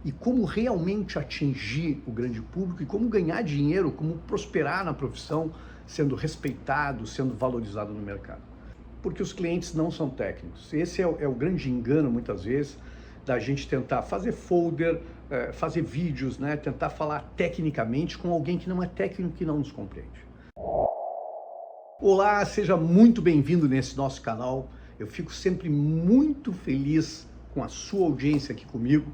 e como realmente atingir o grande público e como ganhar dinheiro, como prosperar na profissão, sendo respeitado, sendo valorizado no mercado. Porque os clientes não são técnicos. Esse é o grande engano, muitas vezes, da gente tentar fazer folder, fazer vídeos, né? Tentar falar tecnicamente com alguém que não é técnico, que não nos compreende. Olá, seja muito bem-vindo nesse nosso canal. Eu fico sempre muito feliz com a sua audiência aqui comigo,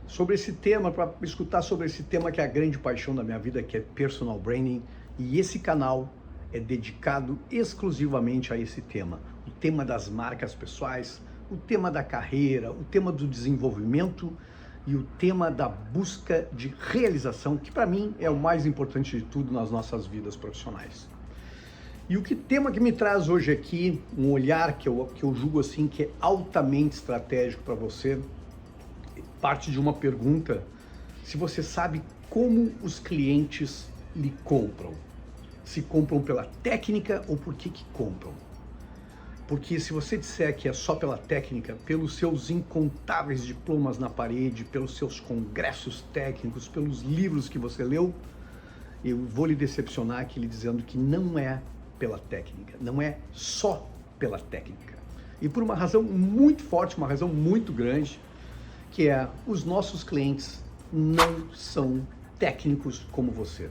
sobre esse tema, para escutar sobre esse tema que é a grande paixão da minha vida, que é personal branding, e esse canal é dedicado exclusivamente a esse tema, o tema das marcas pessoais, o tema da carreira, o tema do desenvolvimento e o tema da busca de realização, que para mim é o mais importante de tudo nas nossas vidas profissionais. E o tema que me traz hoje aqui, um olhar que eu julgo assim que é altamente estratégico para você, parte de uma pergunta: se você sabe como os clientes lhe compram. Se compram pela técnica ou por que compram. Porque se você disser que é só pela técnica, pelos seus incontáveis diplomas na parede, pelos seus congressos técnicos, pelos livros que você leu, eu vou lhe decepcionar aqui lhe dizendo que não é pela técnica, não é só pela técnica. E por uma razão muito forte, uma razão muito grande, que é: os nossos clientes não são técnicos como você.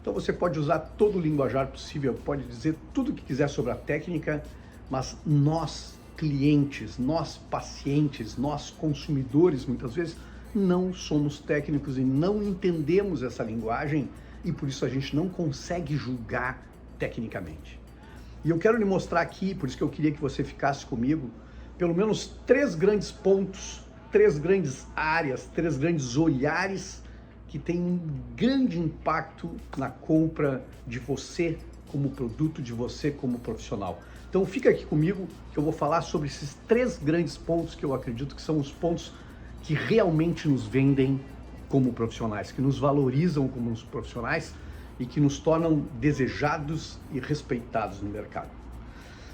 Então você pode usar todo o linguajar possível, pode dizer tudo o que quiser sobre a técnica, mas nós, clientes, nós, pacientes, nós, consumidores, muitas vezes, não somos técnicos e não entendemos essa linguagem, e por isso a gente não consegue julgar tecnicamente. E eu quero lhe mostrar aqui, por isso que eu queria que você ficasse comigo, pelo menos 3 grandes pontos, 3 grandes áreas, 3 grandes olhares que têm um grande impacto na compra de você como produto, de você como profissional. Então fica aqui comigo que eu vou falar sobre esses 3 grandes pontos que eu acredito que são os pontos que realmente nos vendem como profissionais, que nos valorizam como os profissionais e que nos tornam desejados e respeitados no mercado.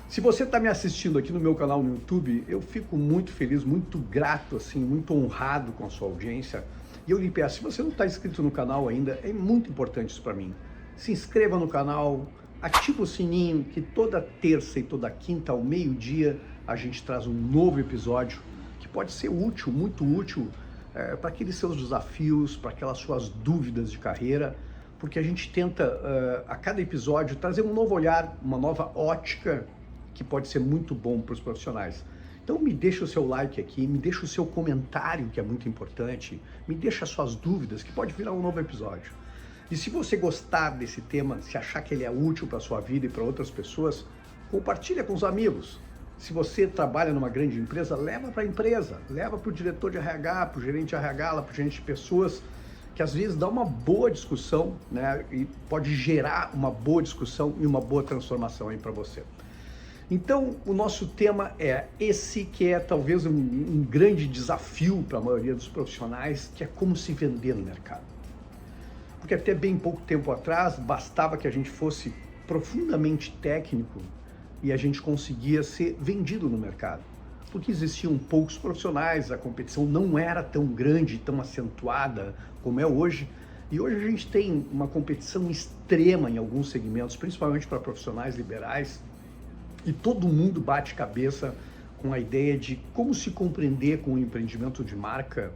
Se você está me assistindo aqui no meu canal no YouTube, eu fico muito feliz, muito grato, assim, muito honrado com a sua audiência. E eu lhe peço, se você não está inscrito no canal ainda, é muito importante isso para mim. Se inscreva no canal, ativa o sininho, que toda terça e toda quinta ao meio-dia a gente traz um novo episódio que pode ser útil, muito útil, para aqueles seus desafios, para aquelas suas dúvidas de carreira, porque a gente tenta, a cada episódio, trazer um novo olhar, uma nova ótica, que pode ser muito bom para os profissionais. Então me deixa o seu like aqui, me deixa o seu comentário, que é muito importante, me deixa as suas dúvidas, que pode virar um novo episódio. E se você gostar desse tema, se achar que ele é útil para a sua vida e para outras pessoas, compartilha com os amigos. Se você trabalha numa grande empresa, leva para a empresa, leva para o diretor de RH, para o gerente de RH, para o gerente de pessoas, que às vezes dá uma boa discussão, né? E pode gerar uma boa discussão e uma boa transformação aí para você. Então, o nosso tema é esse, que é talvez um grande desafio para a maioria dos profissionais, que é como se vender no mercado. Porque até bem pouco tempo atrás, bastava que a gente fosse profundamente técnico e a gente conseguia ser vendido no mercado. Porque existiam poucos profissionais, a competição não era tão grande, tão acentuada como é hoje. E hoje a gente tem uma competição extrema em alguns segmentos, principalmente para profissionais liberais, e todo mundo bate cabeça com a ideia de como se compreender com o empreendimento de marca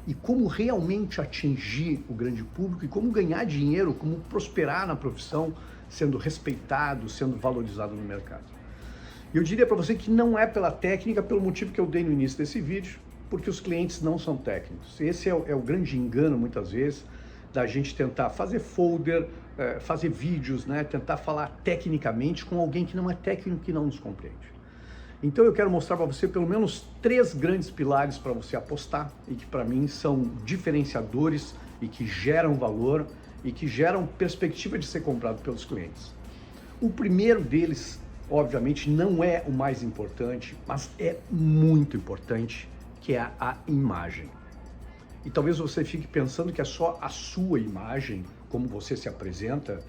e como realmente atingir o grande público e como ganhar dinheiro, como prosperar na profissão, sendo respeitado, sendo valorizado no mercado. E eu diria para você que não é pela técnica, pelo motivo que eu dei no início desse vídeo, porque os clientes não são técnicos. Esse é o grande engano, muitas vezes, da gente tentar fazer folder, fazer vídeos, né? Tentar falar tecnicamente com alguém que não é técnico, que não nos compreende. Então eu quero mostrar para você pelo menos 3 grandes pilares para você apostar e que para mim são diferenciadores e que geram valor e que geram perspectiva de ser comprado pelos clientes. O primeiro deles, obviamente, não é o mais importante, mas é muito importante, que é a imagem. E talvez você fique pensando que é só a sua imagem, como você se apresenta,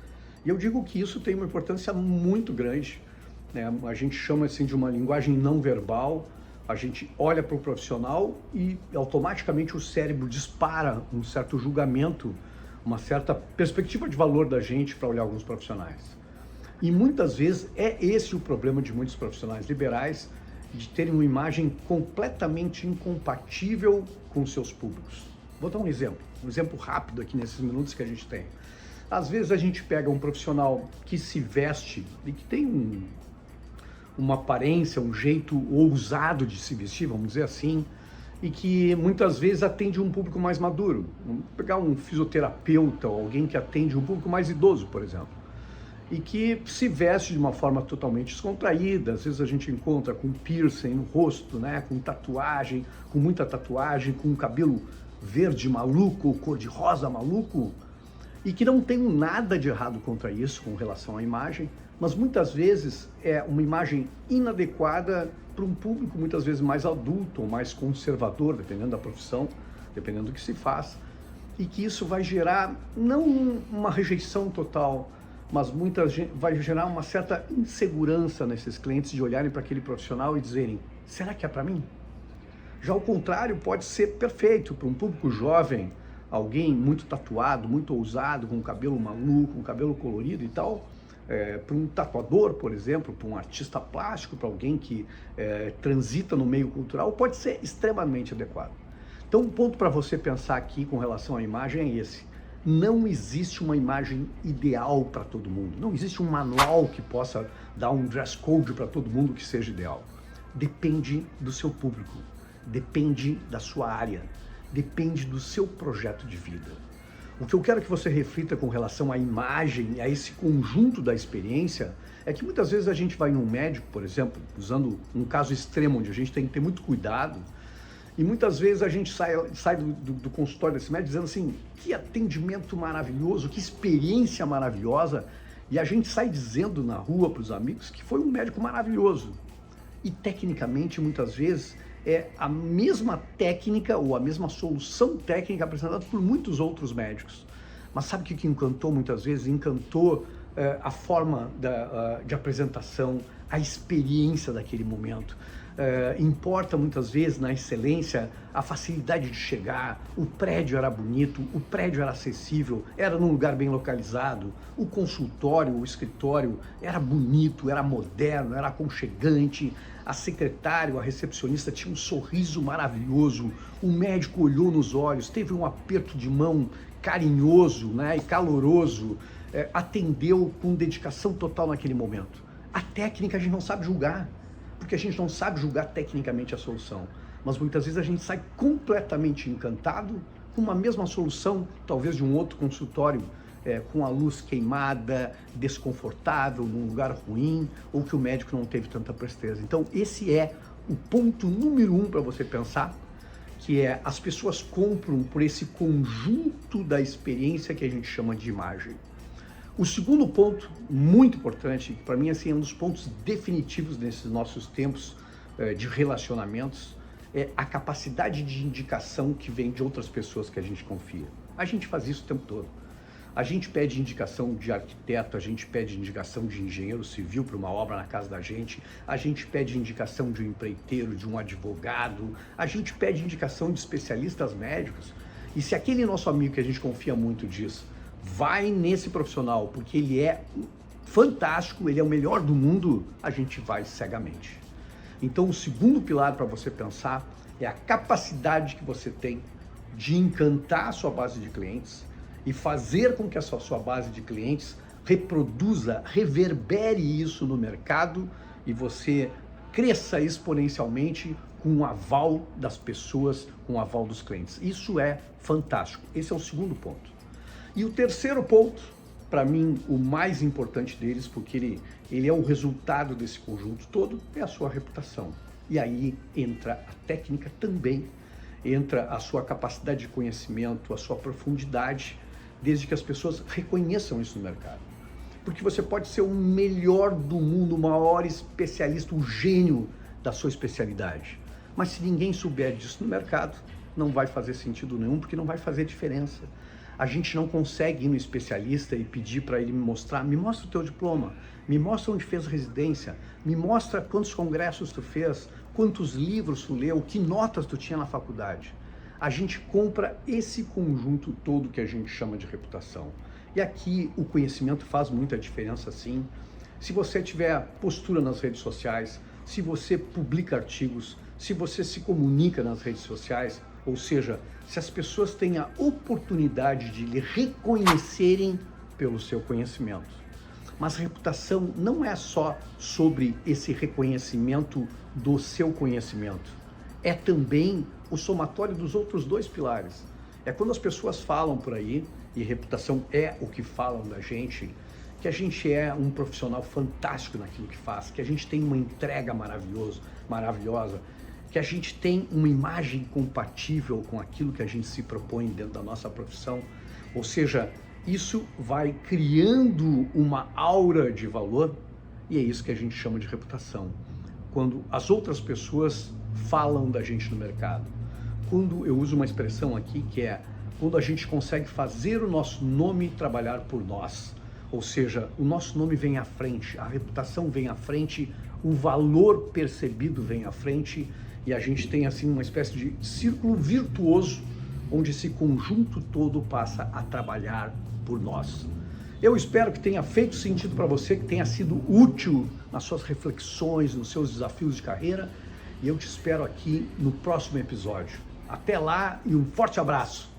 e eu digo que isso tem uma importância muito grande, né? A gente chama assim de uma linguagem não verbal, A gente olha para o profissional e automaticamente o cérebro dispara um certo julgamento, uma certa perspectiva de valor da gente para olhar alguns profissionais. E muitas vezes é esse o problema de muitos profissionais liberais, de terem uma imagem completamente incompatível com seus públicos. Vou dar um exemplo rápido aqui nesses minutos que a gente tem. Às vezes a gente pega um profissional que se veste e que tem uma aparência, um jeito ousado de se vestir, vamos dizer assim, e que muitas vezes atende um público mais maduro. Vamos pegar um fisioterapeuta ou alguém que atende um público mais idoso, por exemplo, e que se veste de uma forma totalmente descontraída. Às vezes a gente encontra com piercing no rosto, né, com tatuagem, com muita tatuagem, com cabelo verde maluco, cor de rosa maluco, e que não tem nada de errado contra isso com relação à imagem, mas muitas vezes é uma imagem inadequada para um público muitas vezes mais adulto ou mais conservador, dependendo da profissão, dependendo do que se faz, e que isso vai gerar não uma rejeição total, mas vai gerar uma certa insegurança nesses clientes de olharem para aquele profissional e dizerem: será que é para mim? Já o contrário pode ser perfeito para um público jovem, alguém muito tatuado, muito ousado, com cabelo maluco, com cabelo colorido e tal, para um tatuador, por exemplo, para um artista plástico, para alguém que transita no meio cultural, pode ser extremamente adequado. Então, um ponto para você pensar aqui com relação à imagem é esse: não existe uma imagem ideal para todo mundo, não existe um manual que possa dar um dress code para todo mundo que seja ideal. Depende do seu público, depende da sua área, depende do seu projeto de vida. O que eu quero que você reflita com relação à imagem, a esse conjunto da experiência, é que muitas vezes a gente vai num médico, por exemplo, usando um caso extremo onde a gente tem que ter muito cuidado, e muitas vezes a gente sai do consultório desse médico dizendo assim: que atendimento maravilhoso, que experiência maravilhosa, e a gente sai dizendo na rua para os amigos que foi um médico maravilhoso. E tecnicamente, muitas vezes, é a mesma técnica ou a mesma solução técnica apresentada por muitos outros médicos. Mas sabe o que encantou muitas vezes? Encantou a forma de apresentação, a experiência daquele momento. Importa muitas vezes na excelência a facilidade de chegar, o prédio era bonito, o prédio era acessível, era num lugar bem localizado, o consultório, o escritório era bonito, era moderno, era aconchegante, a secretária, a recepcionista tinha um sorriso maravilhoso, o médico olhou nos olhos, teve um aperto de mão carinhoso, né, e caloroso, atendeu com dedicação total naquele momento. A técnica a gente não sabe julgar, porque a gente não sabe julgar tecnicamente a solução, mas muitas vezes a gente sai completamente encantado com uma mesma solução, talvez de um outro consultório, com a luz queimada, desconfortável, num lugar ruim, ou que o médico não teve tanta presteza. Então esse é o ponto número 1 para você pensar, que é: as pessoas compram por esse conjunto da experiência que a gente chama de imagem. O segundo ponto, muito importante, que para mim assim, é um dos pontos definitivos nesses nossos tempos de relacionamentos, é a capacidade de indicação que vem de outras pessoas que a gente confia. A gente faz isso o tempo todo. A gente pede indicação de arquiteto, a gente pede indicação de engenheiro civil para uma obra na casa da gente, a gente pede indicação de um empreiteiro, de um advogado, a gente pede indicação de especialistas médicos. E se aquele nosso amigo que a gente confia muito diz: vai nesse profissional porque ele é fantástico, ele é o melhor do mundo, a gente vai cegamente. Então o segundo pilar para você pensar é a capacidade que você tem de encantar a sua base de clientes e fazer com que a sua base de clientes reproduza, reverbere isso no mercado e você cresça exponencialmente com o aval das pessoas, com o aval dos clientes. Isso é fantástico. Esse é o segundo ponto. E o terceiro ponto, para mim, o mais importante deles, porque ele é o resultado desse conjunto todo, é a sua reputação. E aí entra a técnica também, entra a sua capacidade de conhecimento, a sua profundidade, desde que as pessoas reconheçam isso no mercado. Porque você pode ser o melhor do mundo, o maior especialista, o gênio da sua especialidade. Mas se ninguém souber disso no mercado, não vai fazer sentido nenhum, porque não vai fazer diferença. A gente não consegue ir no especialista e pedir para ele me mostra o teu diploma, me mostra onde fez residência, me mostra quantos congressos tu fez, quantos livros tu leu, que notas tu tinha na faculdade. A gente compra esse conjunto todo que a gente chama de reputação. E aqui o conhecimento faz muita diferença, sim. Se você tiver postura nas redes sociais, se você publica artigos, se você se comunica nas redes sociais, ou seja, se as pessoas têm a oportunidade de lhe reconhecerem pelo seu conhecimento. Mas reputação não é só sobre esse reconhecimento do seu conhecimento. É também o somatório dos outros dois pilares. É quando as pessoas falam por aí, e reputação é o que falam da gente, que a gente é um profissional fantástico naquilo que faz, que a gente tem uma entrega maravilhosa, que a gente tem uma imagem compatível com aquilo que a gente se propõe dentro da nossa profissão. Ou seja, isso vai criando uma aura de valor e é isso que a gente chama de reputação. Quando as outras pessoas falam da gente no mercado. Quando eu uso uma expressão aqui que é quando a gente consegue fazer o nosso nome trabalhar por nós. Ou seja, o nosso nome vem à frente, a reputação vem à frente, o valor percebido vem à frente e a gente tem assim uma espécie de círculo virtuoso onde esse conjunto todo passa a trabalhar por nós. Eu espero que tenha feito sentido para você, que tenha sido útil nas suas reflexões, nos seus desafios de carreira e eu te espero aqui no próximo episódio. Até lá e um forte abraço!